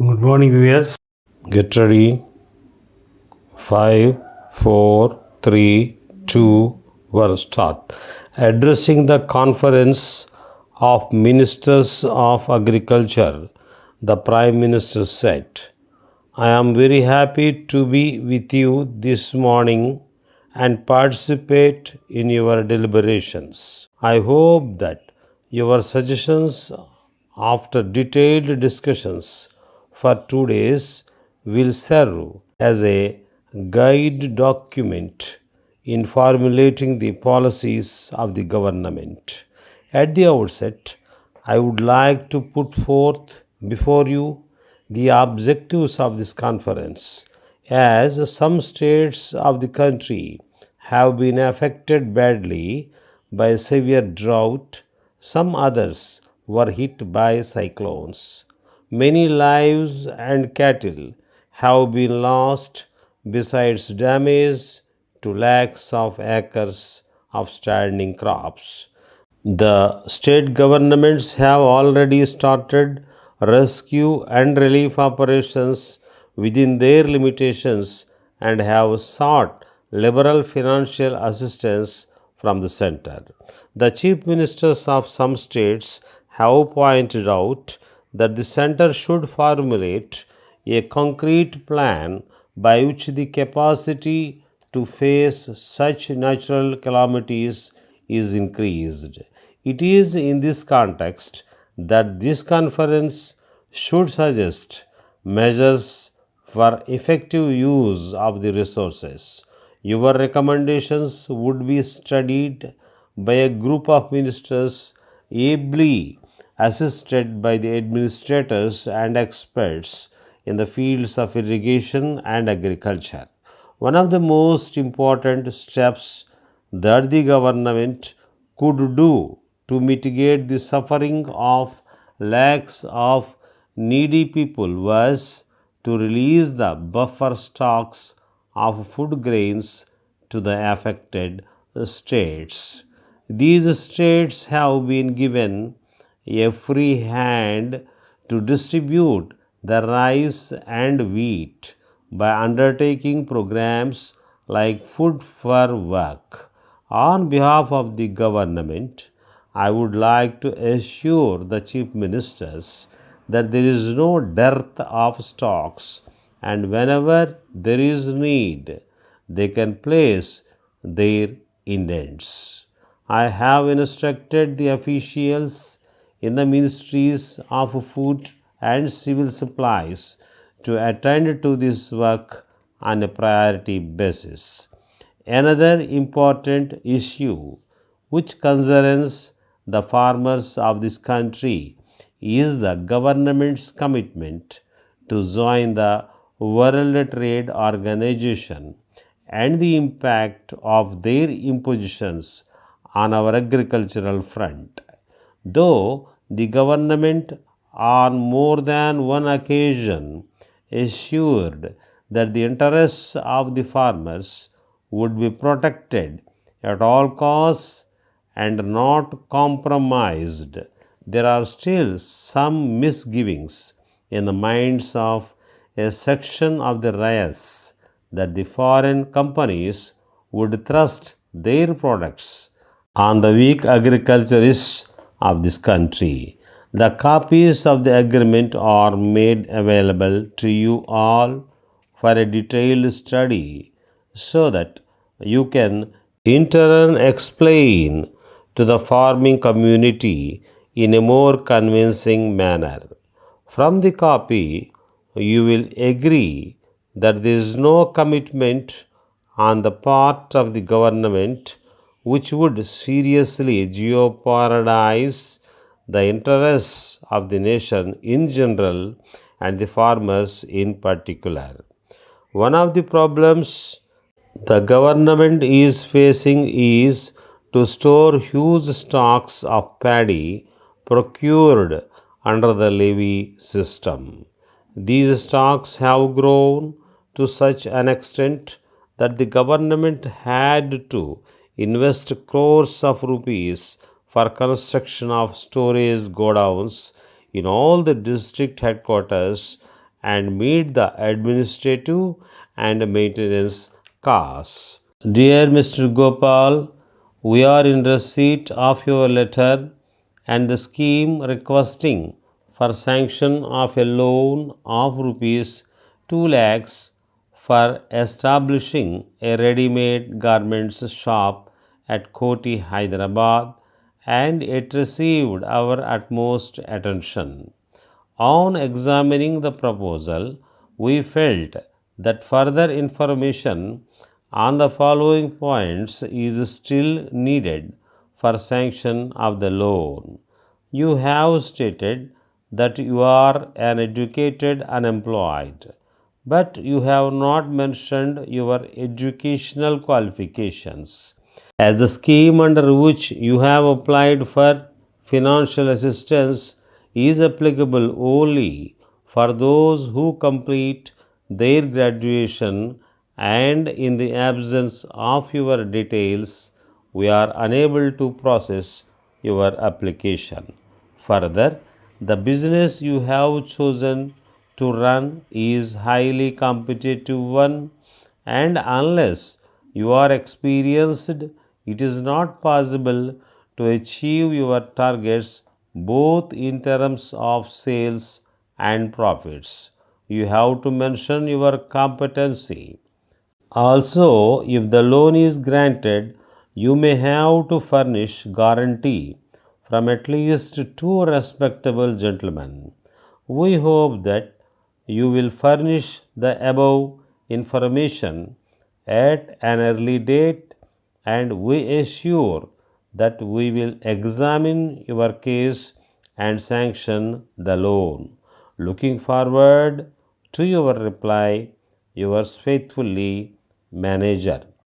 Good morning, viewers. Get ready. 5, 4, 3, 2, 1. Start. Addressing the Conference of Ministers of Agriculture, the Prime Minister said, I am very happy to be with you this morning and participate in your deliberations. I hope that your suggestions, after detailed discussions for 2 days, will serve as a guide document in formulating the policies of the government. At the outset, I would like to put forth before you the objectives of this conference, as some states of the country have been affected badly by severe drought, some others were hit by cyclones. Many lives and cattle have been lost, besides damage to lakhs of acres of standing crops. The state governments have already started rescue and relief operations within their limitations and have sought liberal financial assistance from the center. The chief ministers of some states have pointed out that the center should formulate a concrete plan by which the capacity to face such natural calamities is increased. It is in this context that this conference should suggest measures for effective use of the resources. Your recommendations would be studied by a group of ministers ably assisted by the administrators and experts in the fields of irrigation and agriculture. One of the most important steps that the government could do to mitigate the suffering of lakhs of needy people was to release the buffer stocks of food grains to the affected states. These states have been given a free hand to distribute the rice and wheat by undertaking programs like Food for Work. On behalf of the government, I would like to assure the chief ministers that there is no dearth of stocks, and whenever there is need, they can place their indents. I have instructed the officials in the ministries of food and civil supplies to attend to this work on a priority basis. Another important issue which concerns the farmers of this country is the government's commitment to join the World Trade Organization and the impact of their impositions on our agricultural front. Though the government on more than one occasion assured that the interests of the farmers would be protected at all costs and not compromised, there are still some misgivings in the minds of a section of the riots that the foreign companies would thrust their products on the weak agriculturists of this country. The copies of the agreement are made available to you all for a detailed study so that you can in turn explain to the farming community in a more convincing manner. From the copy, you will agree that there is no commitment on the part of the government which would seriously jeopardize the interests of the nation in general and the farmers in particular. One of the problems the government is facing is to store huge stocks of paddy procured under the levy system. These stocks have grown to such an extent that the government had to invest crores of rupees for construction of storage godowns in all the district headquarters and meet the administrative and maintenance costs. Dear Mr. Gopal, we are in receipt of your letter and the scheme requesting for sanction of a loan of rupees 2 lakhs for establishing a ready-made garments shop at Koti, Hyderabad, and it received our utmost attention. On examining the proposal, we felt that further information on the following points is still needed for sanction of the loan. You have stated that you are an educated unemployed, but you have not mentioned your educational qualifications. As the scheme under which you have applied for financial assistance is applicable only for those who complete their graduation, and in the absence of your details, we are unable to process your application. Further, the business you have chosen to run is highly competitive one, and unless you are experienced, it is not possible to achieve your targets both in terms of sales and profits. You have to mention your competency. Also, if the loan is granted, you may have to furnish guarantee from at least two respectable gentlemen. We hope that you will furnish the above information at an early date, and we assure that we will examine your case and sanction the loan. Looking forward to your reply, yours faithfully, Manager.